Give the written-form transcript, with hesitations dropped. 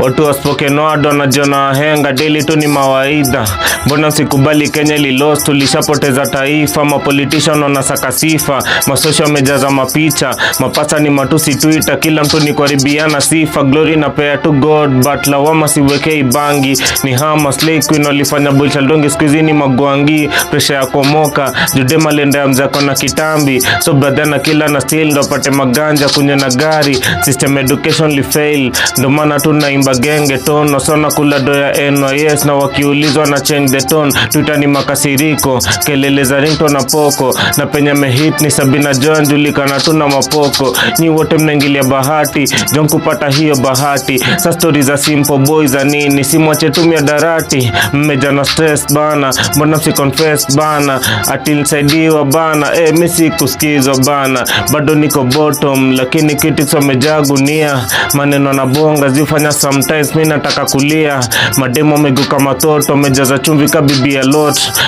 Watu wa spoken word wanajiona henga, daily tu ni mawaidha. Mbona sikubali Kenya lilost, tulishapoteza taifa. Mapolitician wanasaka sifa, masosha wamejaza mapicha, mapasa ni matusi Twitter, kila mtu ni kuharibiana sifa. Glory na pea to God, but lawama siwekei bangi. Ni hama slay queen walifanya bullshit dongi, squeeze ni magwangi. Pressure ya kumoka, judema lenda ya mzako na kitambi. So brother na kila na still ndo pate maganja kunye na gari. System education li fail, ndo maana tunaimba genge tono. Sona kula doya NYS na wakiulizwa na change the tone. Twitter ni makasiriko, kelele za ringtone na poko. Na penye mehit ni Sabina John, julikana tuna mapoko. Nyi wote mnaingilia bahati, John kupata hiyo bahati. Sa stories za simple boys za nini, simwache tumia darati. Mmeja na stress bana, mbona msi confess bana. Ati nisaidiwa bana, misi kusikizwa bana. Bado niko bottom, lakini critics wamejaa gunia. Maneno na bonga zifanya sometimes mi nataka kulia. Mademo meguka matoto, mejaza chumvi ka bibi ya lot.